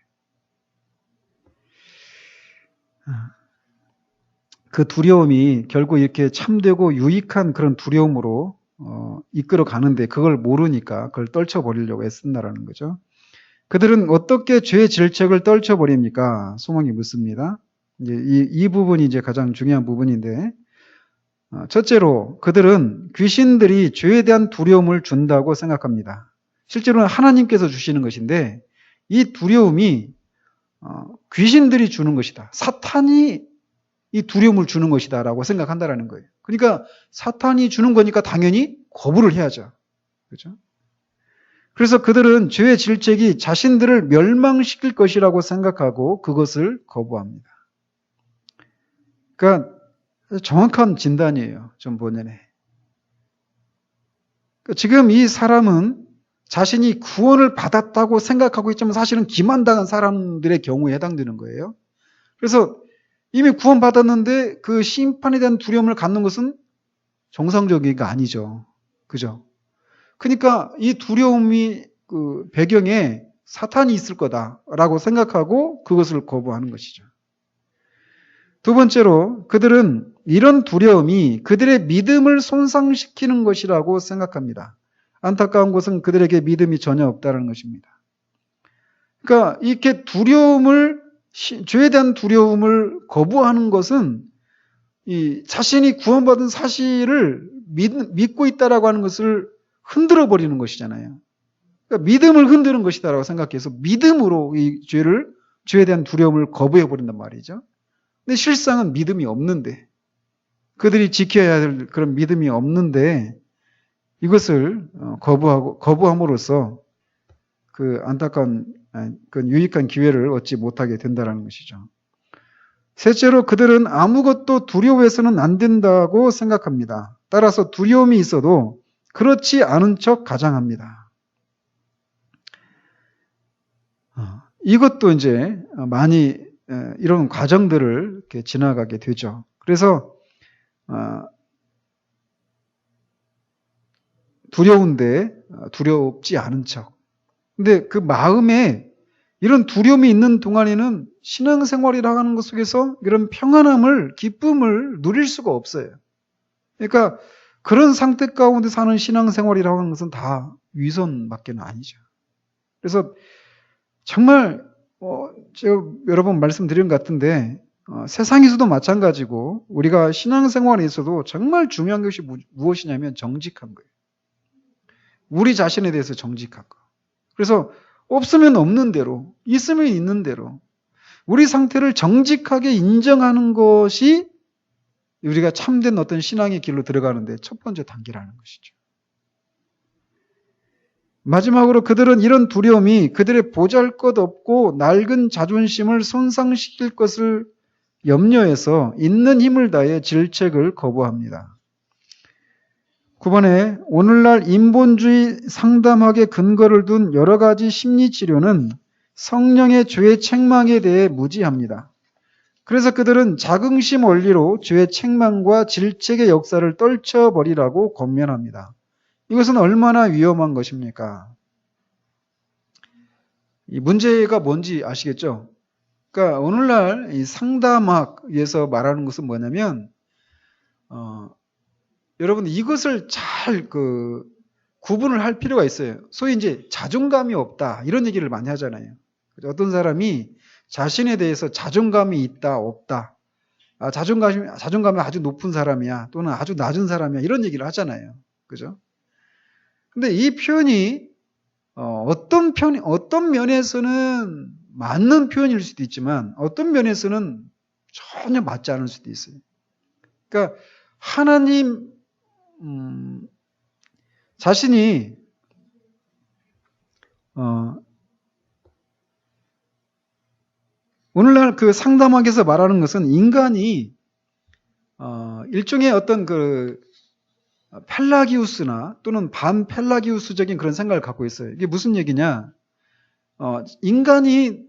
그 두려움이 결국 이렇게 참되고 유익한 그런 두려움으로 이끌어 가는데 그걸 모르니까 그걸 떨쳐버리려고 애쓴다라는 거죠. 그들은 어떻게 죄의 질책을 떨쳐버립니까? 소망이 묻습니다. 이제 이 부분이 이제 가장 중요한 부분인데, 첫째로 그들은 귀신들이 죄에 대한 두려움을 준다고 생각합니다. 실제로는 하나님께서 주시는 것인데 이 두려움이 귀신들이 주는 것이다. 사탄이 이 두려움을 주는 것이다라고 생각한다라는 거예요. 그러니까 사탄이 주는 거니까 당연히 거부를 해야죠. 그렇죠? 그래서 그들은 죄의 질책이 자신들을 멸망시킬 것이라고 생각하고 그것을 거부합니다. 그러니까 정확한 진단이에요. 좀 본연에. 그러니까 지금 이 사람은 자신이 구원을 받았다고 생각하고 있지만 사실은 기만당한 사람들의 경우에 해당되는 거예요. 그래서 이미 구원받았는데 그 심판에 대한 두려움을 갖는 것은 정상적인 게 아니죠. 그죠? 그러니까 이 두려움이 그 배경에 사탄이 있을 거다라고 생각하고 그것을 거부하는 것이죠. 두 번째로 그들은 이런 두려움이 그들의 믿음을 손상시키는 것이라고 생각합니다. 안타까운 것은 그들에게 믿음이 전혀 없다는 것입니다. 그러니까 이렇게 죄에 대한 두려움을 거부하는 것은 이 자신이 구원받은 사실을 믿고 있다라고 하는 것을 흔들어 버리는 것이잖아요. 그러니까 믿음을 흔드는 것이다라고 생각해서 믿음으로 이 죄에 대한 두려움을 거부해 버린단 말이죠. 근데 실상은 믿음이 없는데 그들이 지켜야 할 그런 믿음이 없는데 이것을 거부함으로써 그 안타까운 그 유익한 기회를 얻지 못하게 된다는 것이죠. 셋째로 그들은 아무것도 두려워해서는 안 된다고 생각합니다. 따라서 두려움이 있어도 그렇지 않은 척 가장합니다. 이것도 이제 많이 이런 과정들을 이렇게 지나가게 되죠. 그래서 두려운데 두렵지 않은 척. 근데 그 마음에 이런 두려움이 있는 동안에는 신앙생활이라고 하는 것 속에서 이런 평안함을, 기쁨을 누릴 수가 없어요. 그러니까 그런 상태 가운데 사는 신앙생활이라고 하는 것은 다 위선밖에는 아니죠. 그래서 정말 제가 여러 번 말씀드린 것 같은데 세상에서도 마찬가지고 우리가 신앙생활에서도 정말 중요한 것이 무엇이냐면 정직한 거예요. 우리 자신에 대해서 정직한 거. 그래서 없으면 없는 대로, 있으면 있는 대로. 우리 상태를 정직하게 인정하는 것이 우리가 참된 어떤 신앙의 길로 들어가는데 첫 번째 단계라는 것이죠. 마지막으로 그들은 이런 두려움이 그들의 보잘것없고 낡은 자존심을 손상시킬 것을 염려해서 있는 힘을 다해 질책을 거부합니다. 9번에 오늘날 인본주의 상담학에 근거를 둔 여러 가지 심리치료는 성령의 죄의 책망에 대해 무지합니다. 그래서 그들은 자긍심 원리로 죄의 책망과 질책의 역사를 떨쳐버리라고 권면합니다. 이것은 얼마나 위험한 것입니까? 이 문제가 뭔지 아시겠죠? 그러니까 오늘날 이 상담학에서 말하는 것은 뭐냐면, 여러분 이것을 잘 구분을 할 필요가 있어요. 소위 이제 자존감이 없다 이런 얘기를 많이 하잖아요. 어떤 사람이 자신에 대해서 자존감이 있다 없다, 자존감이 아주 높은 사람이야 또는 아주 낮은 사람이야 이런 얘기를 하잖아요. 그죠? 근데 이 표현이 어떤 면에서는 맞는 표현일 수도 있지만 어떤 면에서는 전혀 맞지 않을 수도 있어요. 그러니까 하나님 자신이 오늘날 그 상담학에서 말하는 것은 인간이 일종의 어떤 펠라기우스나 또는 반펠라기우스적인 그런 생각을 갖고 있어요. 이게 무슨 얘기냐? 인간이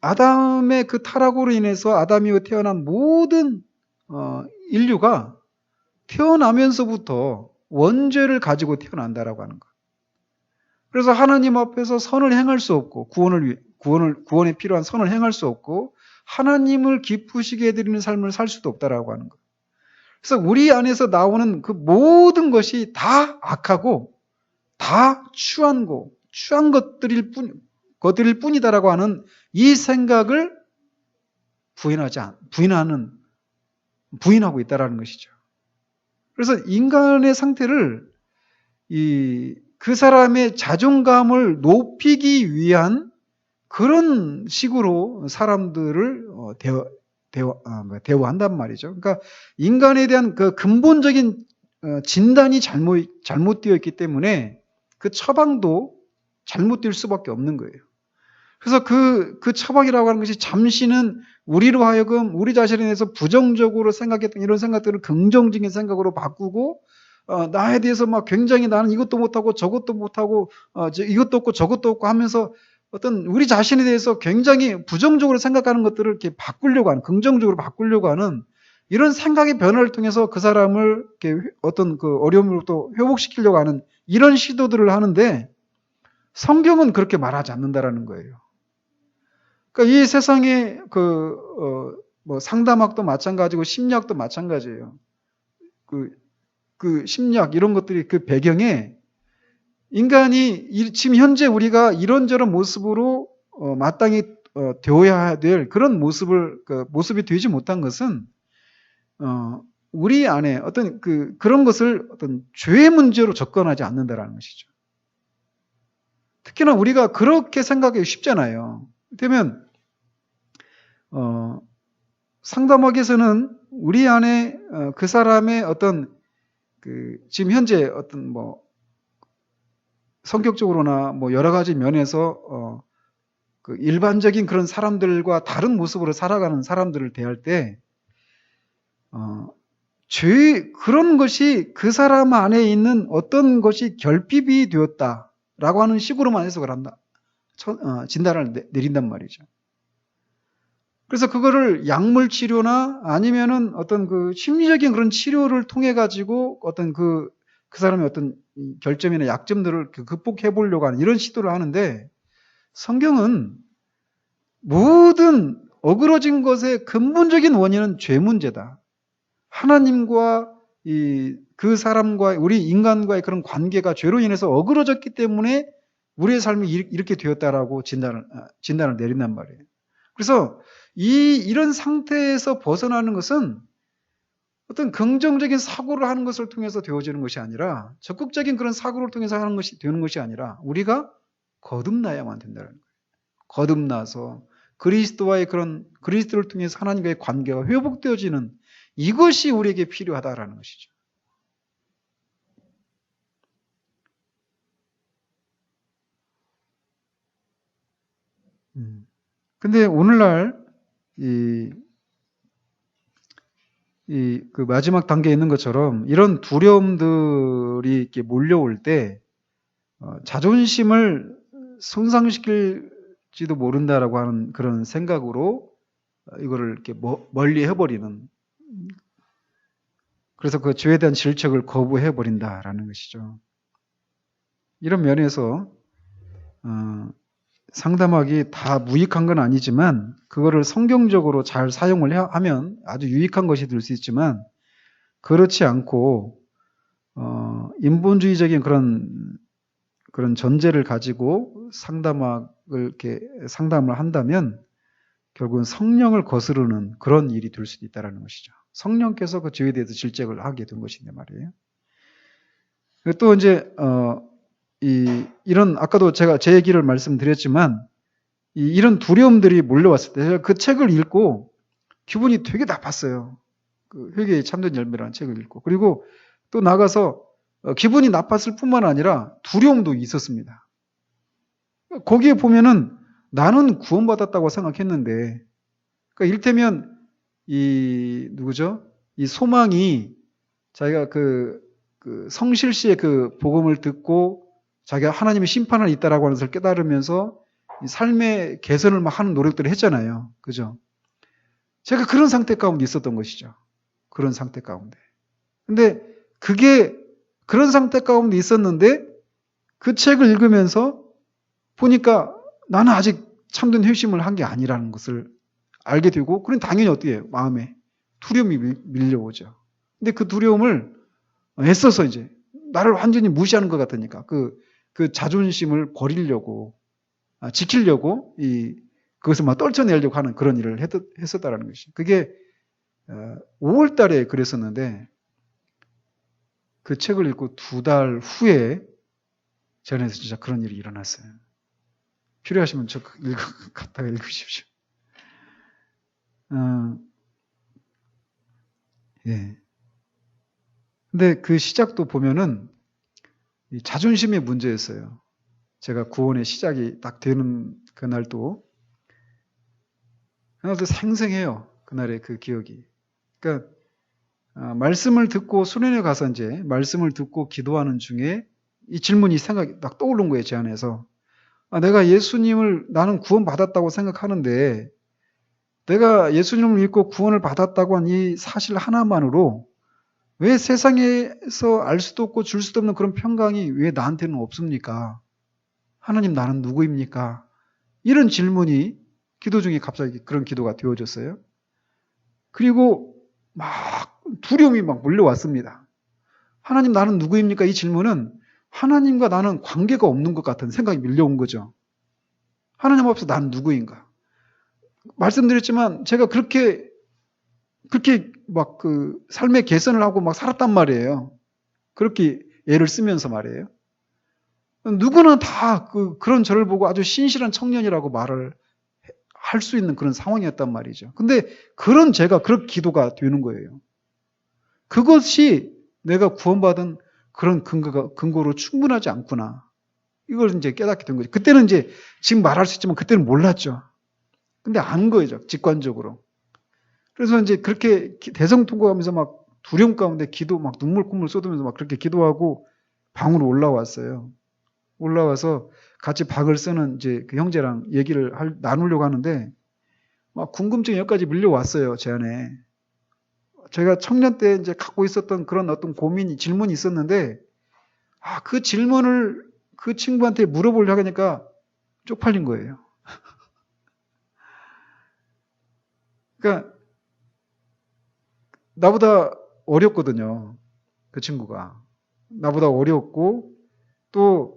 아담의 그 타락으로 인해서 아담이 태어난 모든 인류가 태어나면서부터 원죄를 가지고 태어난다라고 하는 것. 그래서 하나님 앞에서 선을 행할 수 없고 구원에 필요한 선을 행할 수 없고 하나님을 기쁘시게 해드리는 삶을 살 수도 없다라고 하는 것. 그래서 우리 안에서 나오는 그 모든 것이 다 악하고 다 추한 것들일 뿐이다라고 하는 이 생각을 부인하고 있다라는 것이죠. 그래서 인간의 상태를 그 사람의 자존감을 높이기 위한 그런 식으로 사람들을 대화한단 말이죠. 그러니까 인간에 대한 그 근본적인 진단이 잘못되어 있기 때문에 그 처방도 잘못될 수밖에 없는 거예요. 그래서 그 처방이라고 하는 것이 잠시는 우리로 하여금 우리 자신에 대해서 부정적으로 생각했던 이런 생각들을 긍정적인 생각으로 바꾸고 나에 대해서 막 굉장히 나는 이것도 못하고 저것도 못하고 이것도 없고 저것도 없고 하면서 어떤 우리 자신에 대해서 굉장히 부정적으로 생각하는 것들을 이렇게 바꾸려고 하는, 긍정적으로 바꾸려고 하는 이런 생각의 변화를 통해서 그 사람을 이렇게 어떤 그 어려움으로부터 회복시키려고 하는 이런 시도들을 하는데 성경은 그렇게 말하지 않는다라는 거예요. 그러니까 이 세상에 뭐 상담학도 마찬가지고 심리학도 마찬가지예요. 그 심리학 이런 것들이 그 배경에 인간이 지금 현재 우리가 이런저런 모습으로 마땅히 되어야 될 그런 모습이 되지 못한 것은 우리 안에 어떤 그런 것을 어떤 죄의 문제로 접근하지 않는다라는 것이죠. 특히나 우리가 그렇게 생각하기 쉽잖아요. 그러면 상담학에서는 우리 안에 그 사람의 어떤 지금 현재 어떤 뭐 성격적으로나 뭐 여러 가지 면에서 그 일반적인 그런 사람들과 다른 모습으로 살아가는 사람들을 대할 때 그런 것이 그 사람 안에 있는 어떤 것이 결핍이 되었다라고 하는 식으로만 해석을 한다. 진단을 내린단 말이죠. 그래서 그거를 약물 치료나 아니면은 어떤 그 심리적인 그런 치료를 통해 가지고 어떤 그 사람의 어떤 결점이나 약점들을 극복해 보려고 하는 이런 시도를 하는데 성경은 모든 어그러진 것의 근본적인 원인은 죄 문제다. 하나님과 그 사람과 우리 인간과의 그런 관계가 죄로 인해서 어그러졌기 때문에 우리의 삶이 이렇게 되었다라고 진단을 내린단 말이에요. 그래서 이런 상태에서 벗어나는 것은 어떤 긍정적인 사고를 하는 것을 통해서 되어지는 것이 아니라 적극적인 그런 사고를 통해서 되는 것이 아니라 우리가 거듭나야만 된다는 거예요. 거듭나서 그리스도와의 그리스도를 통해서 하나님과의 관계가 회복되어지는 이것이 우리에게 필요하다라는 것이죠. 근데 오늘날 그 마지막 단계에 있는 것처럼 이런 두려움들이 이렇게 몰려올 때 자존심을 손상시킬지도 모른다라고 하는 그런 생각으로 이거를 이렇게 멀리 해버리는, 그래서 그 죄에 대한 질책을 거부해버린다라는 것이죠. 이런 면에서 상담하기 다 무익한 건 아니지만 그거를 성경적으로 잘 사용을 하면 아주 유익한 것이 될 수 있지만, 그렇지 않고 인본주의적인 그런 전제를 가지고 이렇게 상담을 한다면 결국은 성령을 거스르는 그런 일이 될 수도 있다는 것이죠. 성령께서 그 죄에 대해서 질책을 하게 된 것인데 말이에요. 또 이제 이런 아까도 제가 제 얘기를 말씀드렸지만 이런 두려움들이 몰려왔을 때 제가 그 책을 읽고 기분이 되게 나빴어요. 그 회개의 참된 열매라는 책을 읽고, 그리고 또 나가서 기분이 나빴을 뿐만 아니라 두려움도 있었습니다. 거기에 보면은 나는 구원받았다고 생각했는데, 그러니까 이를테면 누구죠? 이 소망이 자기가 그 성실시의 그 복음을 듣고 자기가 하나님의 심판을 있다라고 하는 것을 깨달으면서 삶의 개선을 막 하는 노력들을 했잖아요. 그죠? 제가 그런 상태 가운데 있었던 것이죠. 그런 상태 가운데. 근데 그게 그런 상태 가운데 있었는데 그 책을 읽으면서 보니까 나는 아직 참된 회심을 한 게 아니라는 것을 알게 되고, 그럼 당연히 어떻게 해요? 마음에 두려움이 밀려오죠. 근데 그 두려움을 애써서 이제 나를 완전히 무시하는 것 같으니까 그 자존심을 버리려고, 지키려고 그것을 막 떨쳐내려고 하는 그런 일을 했었다라는 것이. 그게 5월 달에 그랬었는데 그 책을 읽고 2달 후에 전에서 진짜 그런 일이 일어났어요. 필요하시면 저 갖다가 읽으십시오. 예. 근데 그 시작도 보면은 이 자존심의 문제였어요. 제가 구원의 시작이 딱 되는 그날도 생생해요. 그날의 그 기억이. 그러니까 말씀을 듣고 수련회 가서 이제 말씀을 듣고 기도하는 중에 이 질문이 생각이 딱 떠오른 거예요. 제 안에서. 내가 나는 구원받았다고 생각하는데 내가 예수님을 믿고 구원을 받았다고 한 이 사실 하나만으로 왜 세상에서 알 수도 없고 줄 수도 없는 그런 평강이 왜 나한테는 없습니까? 하나님, 나는 누구입니까? 이런 질문이 기도 중에 갑자기 그런 기도가 되어졌어요. 그리고 막 두려움이 막 몰려왔습니다. 하나님, 나는 누구입니까? 이 질문은 하나님과 나는 관계가 없는 것 같은 생각이 밀려온 거죠. 하나님 앞에서 나는 누구인가? 말씀드렸지만 제가 그렇게 막 그 삶의 개선을 하고 막 살았단 말이에요. 그렇게 애를 쓰면서 말이에요. 누구나 다 그런 저를 보고 아주 신실한 청년이라고 말을 할 수 있는 그런 상황이었단 말이죠. 근데 그런 제가 그런 기도가 되는 거예요. 그것이 내가 구원받은 그런 근거로 충분하지 않구나. 이걸 이제 깨닫게 된 거죠. 그때는 이제 지금 말할 수 있지만 그때는 몰랐죠. 근데 안 거예요, 직관적으로. 그래서 이제 그렇게 대성통곡하면서 막 두려움 가운데 막 눈물 콧물 쏟으면서 막 그렇게 기도하고 방으로 올라왔어요. 올라와서 같이 박을 쓰는 이제 그 형제랑 얘기를 나누려고 하는데 막 궁금증이 여기까지 밀려왔어요, 제 안에. 제가 청년 때 이제 갖고 있었던 그런 어떤 질문이 있었는데, 그 질문을 그 친구한테 물어보려고 하니까 쪽팔린 거예요. 그러니까 나보다 어렸거든요. 그 친구가. 나보다 어렸고 또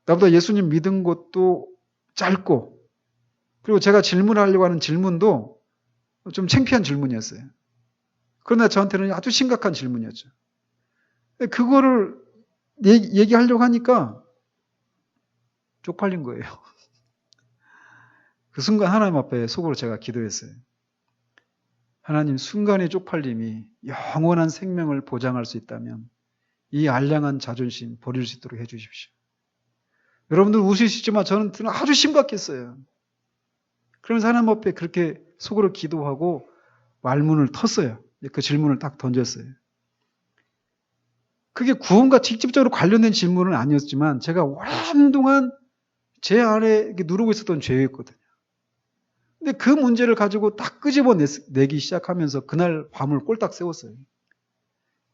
나보다 예수님 믿은 것도 짧고, 그리고 제가 질문하려고 하는 질문도 좀 창피한 질문이었어요. 그러나 저한테는 아주 심각한 질문이었죠. 그거를 얘기하려고 하니까 쪽팔린 거예요. 그 순간 하나님 앞에 속으로 제가 기도했어요. 하나님, 순간의 쪽팔림이 영원한 생명을 보장할 수 있다면 이 알량한 자존심 버릴 수 있도록 해주십시오. 여러분들 웃으시지만 저는 아주 심각했어요. 그러면서 하나님 앞에 그렇게 속으로 기도하고 말문을 텄어요. 그 질문을 딱 던졌어요. 그게 구원과 직접적으로 관련된 질문은 아니었지만 제가 오랜 동안 제 안에 누르고 있었던 죄였거든요. 근데 그 문제를 가지고 딱 끄집어내기 시작하면서 그날 밤을 꼴딱 세웠어요.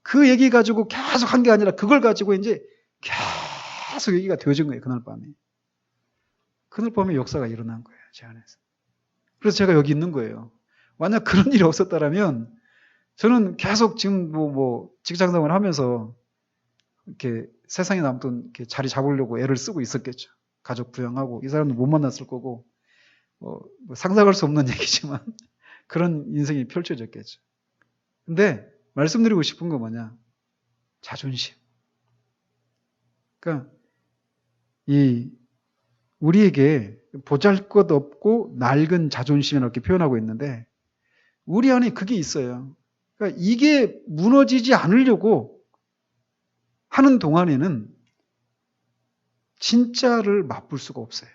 그 얘기 가지고 계속 한 게 아니라 그걸 가지고 이제 계속 얘기가 되어진 거예요. 그날 밤에. 그날 밤에 역사가 일어난 거예요. 제 안에서. 그래서 제가 여기 있는 거예요. 만약 그런 일이 없었다면 저는 계속 지금 직장생활을 하면서 이렇게 세상에 남던 이렇게 자리 잡으려고 애를 쓰고 있었겠죠. 가족 부양하고 이 사람도 못 만났을 거고 상상할 수 없는 얘기지만 그런 인생이 펼쳐졌겠죠. 근데 말씀드리고 싶은 건 뭐냐? 자존심. 그러니까 우리에게 보잘것없고 낡은 자존심이라고 이렇게 표현하고 있는데 우리 안에 그게 있어요. 그러니까 이게 무너지지 않으려고 하는 동안에는 진짜를 맛볼 수가 없어요.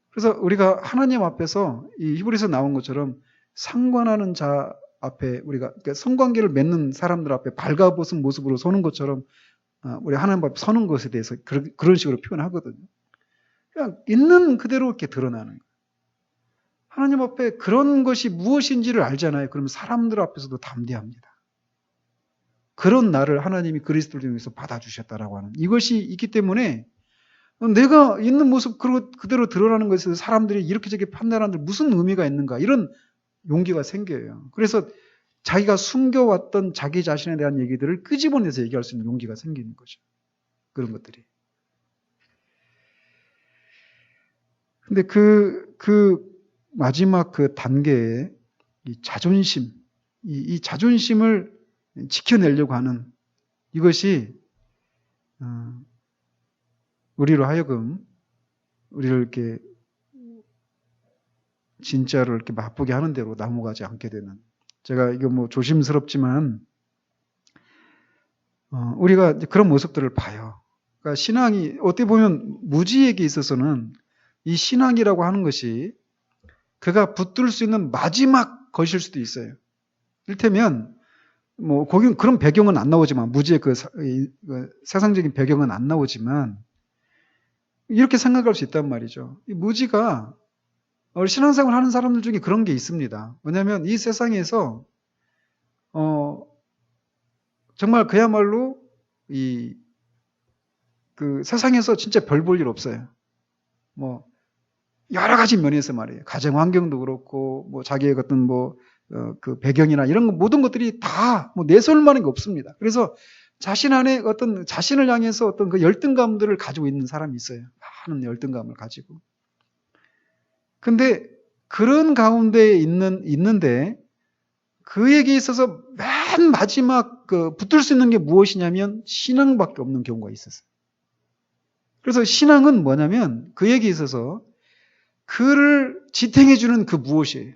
그래서 우리가 하나님 앞에서 이 히브리서 나온 것처럼 상관하는 자 앞에 우리가 그러니까 성관계를 맺는 사람들 앞에 발가벗은 모습으로 서는 것처럼 우리 하나님 앞에 서는 것에 대해서 그런 식으로 표현하거든요. 그냥 있는 그대로 이렇게 드러나는 거예요. 하나님 앞에 그런 것이 무엇인지를 알잖아요. 그러면 사람들 앞에서도 담대합니다. 그런 나를 하나님이 그리스도를 통해서 받아주셨다라고 하는 이것이 있기 때문에 내가 있는 모습 그대로 드러나는 것에서 사람들이 이렇게 저렇게 판단하는데 무슨 의미가 있는가 이런 용기가 생겨요. 그래서 자기가 숨겨왔던 자기 자신에 대한 얘기들을 끄집어내서 얘기할 수 있는 용기가 생기는 거죠. 그런 것들이. 근데 그 마지막 그 단계에 이 자존심, 이 자존심을 지켜내려고 하는 이것이 우리로 하여금 우리를 이렇게 진짜로 이렇게 맛보게 하는 대로 넘어가지 않게 되는. 제가 이거 조심스럽지만 우리가 그런 모습들을 봐요. 그러니까 신앙이 어떻게 보면 무지에게 있어서는 이 신앙이라고 하는 것이 그가 붙들 수 있는 마지막 것일 수도 있어요. 이를테면 거기 그런 배경은 안 나오지만 무지의 그 세상적인 배경은 안 나오지만 이렇게 생각할 수 있단 말이죠. 이 무지가 신앙생활 하는 사람들 중에 그런 게 있습니다. 왜냐하면 이 세상에서 정말 그야말로 그 세상에서 진짜 별 볼 일 없어요. 여러 가지 면에서 말이에요. 가정 환경도 그렇고 자기의 어떤 그 배경이나 이런 모든 것들이 다 내세울 만한 게 없습니다. 그래서 자신 안에 어떤 자신을 향해서 어떤 그 열등감들을 가지고 있는 사람이 있어요. 많은 열등감을 가지고. 근데 그런 가운데 있는데 그에게 있어서 맨 마지막 붙들 수 있는 게 무엇이냐면 신앙밖에 없는 경우가 있었어요. 그래서 신앙은 뭐냐면 그에게 있어서 그를 지탱해주는 그 무엇이에요.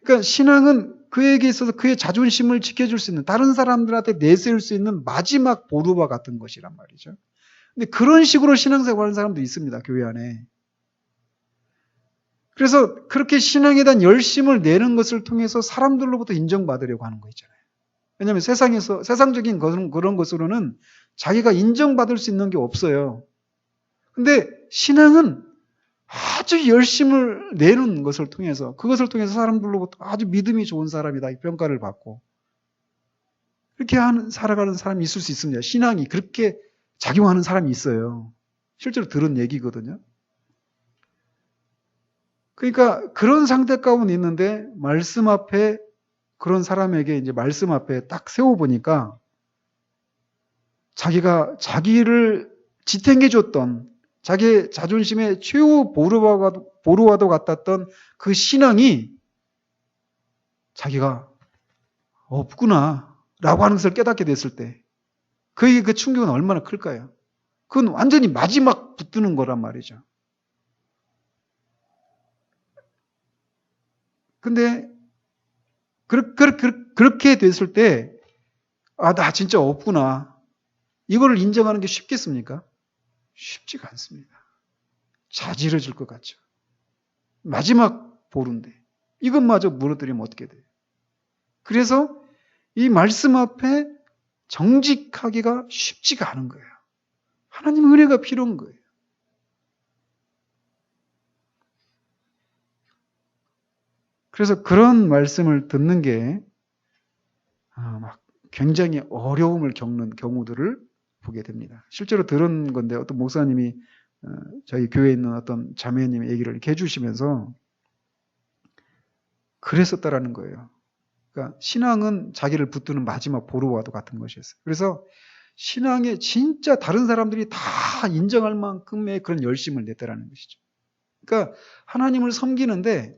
그러니까 신앙은 그에게 있어서 그의 자존심을 지켜줄 수 있는 다른 사람들한테 내세울 수 있는 마지막 보루와 같은 것이란 말이죠. 근데 그런 식으로 신앙생활 하는 사람도 있습니다. 교회 안에. 그래서 그렇게 신앙에 대한 열심을 내는 것을 통해서 사람들로부터 인정받으려고 하는 거 있잖아요. 왜냐하면 세상적인 그런 것으로는 자기가 인정받을 수 있는 게 없어요. 근데 신앙은 아주 열심을 내는 것을 통해서 그것을 통해서 사람들로부터 아주 믿음이 좋은 사람이다 평가를 받고 그렇게 살아가는 사람이 있을 수 있습니다. 신앙이 그렇게 작용하는 사람이 있어요. 실제로 들은 얘기거든요. 그러니까 그런 상태 가운데 있는데 말씀 앞에 그런 사람에게 이제 말씀 앞에 딱 세워보니까 자기가 자기를 지탱해줬던 자기의 자존심의 최후 보루와도 같았던 그 신앙이 자기가 없구나 라고 하는 것을 깨닫게 됐을 때 그에게 그 충격은 얼마나 클까요? 그건 완전히 마지막 붙드는 거란 말이죠. 근데 그렇게 됐을 때 나 진짜 없구나. 이거를 인정하는 게 쉽겠습니까? 쉽지가 않습니다. 자지러질 것 같죠. 마지막 보루인데 이것마저 무너뜨리면 어떻게 돼요? 그래서 이 말씀 앞에 정직하기가 쉽지가 않은 거예요. 하나님 은혜가 필요한 거예요. 그래서 그런 말씀을 듣는 게 막 굉장히 어려움을 겪는 경우들을 보게 됩니다. 실제로 들은 건데 어떤 목사님이 저희 교회에 있는 어떤 자매님의 얘기를 이렇게 해주시면서 그랬었다라는 거예요. 그러니까 신앙은 자기를 붙드는 마지막 보루와도 같은 것이었어요. 그래서 신앙에 진짜 다른 사람들이 다 인정할 만큼의 그런 열심을 냈다라는 것이죠. 그러니까 하나님을 섬기는데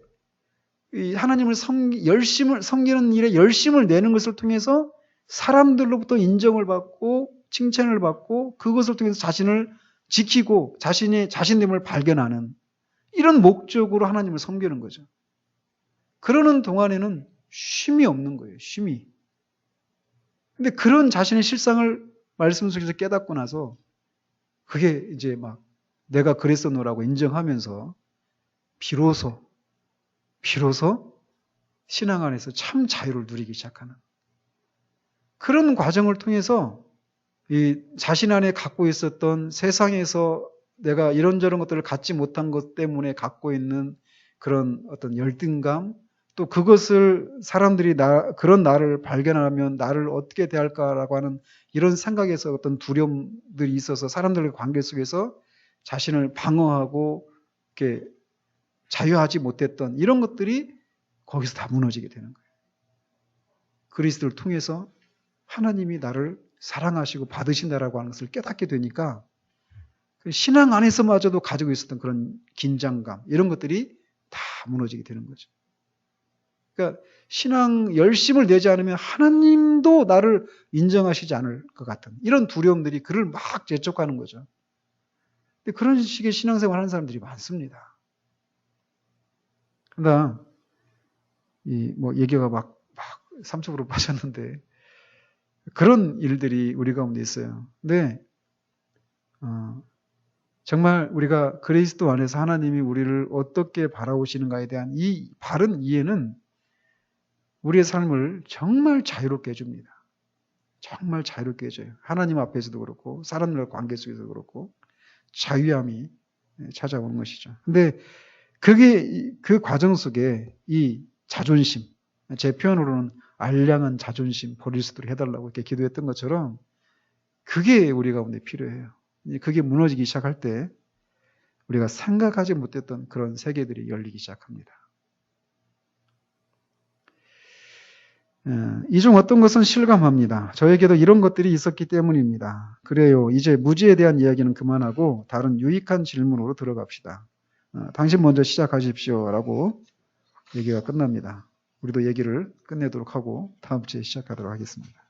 이 하나님을 섬기는 일에 열심을 내는 것을 통해서 사람들로부터 인정을 받고 칭찬을 받고 그것을 통해서 자신을 지키고 자신의 자신됨을 발견하는 이런 목적으로 하나님을 섬기는 거죠. 그러는 동안에는 쉼이 없는 거예요. 쉼이. 근데 그런 자신의 실상을 말씀 속에서 깨닫고 나서 그게 이제 막 내가 그랬었노라고 인정하면서 비로소 신앙 안에서 참 자유를 누리기 시작하는 그런 과정을 통해서 이 자신 안에 갖고 있었던 세상에서 내가 이런저런 것들을 갖지 못한 것 때문에 갖고 있는 그런 어떤 열등감 또 그것을 사람들이 그런 나를 발견하면 나를 어떻게 대할까라고 하는 이런 생각에서 어떤 두려움들이 있어서 사람들의 관계 속에서 자신을 방어하고 이렇게 자유하지 못했던 이런 것들이 거기서 다 무너지게 되는 거예요. 그리스도를 통해서 하나님이 나를 사랑하시고 받으신다라고 하는 것을 깨닫게 되니까 신앙 안에서마저도 가지고 있었던 그런 긴장감 이런 것들이 다 무너지게 되는 거죠. 그러니까 신앙 열심을 내지 않으면 하나님도 나를 인정하시지 않을 것 같은 이런 두려움들이 그를 막 재촉하는 거죠. 근데 그런 식의 신앙생활 하는 사람들이 많습니다. 그러나 얘기가 막 삼척으로 빠졌는데 그런 일들이 우리 가운데 있어요. 근데 정말 우리가 그리스도 안에서 하나님이 우리를 어떻게 바라보시는가에 대한 이 바른 이해는 우리의 삶을 정말 자유롭게 해줍니다. 정말 자유롭게 해줘요. 하나님 앞에서도 그렇고 사람들과 관계 속에서도 그렇고 자유함이 찾아오는 것이죠. 근데 그게 그 과정 속에 이 자존심, 제 표현으로는 알량한 자존심 버릴 수 있도록 해달라고 이렇게 기도했던 것처럼 그게 우리 가운데 필요해요. 그게 무너지기 시작할 때 우리가 생각하지 못했던 그런 세계들이 열리기 시작합니다. 이 중 어떤 것은 실감합니다. 저에게도 이런 것들이 있었기 때문입니다. 그래요. 이제 무지에 대한 이야기는 그만하고 다른 유익한 질문으로 들어갑시다. 당신 먼저 시작하십시오. 라고 얘기가 끝납니다. 우리도 얘기를 끝내도록 하고 다음 주에 시작하도록 하겠습니다.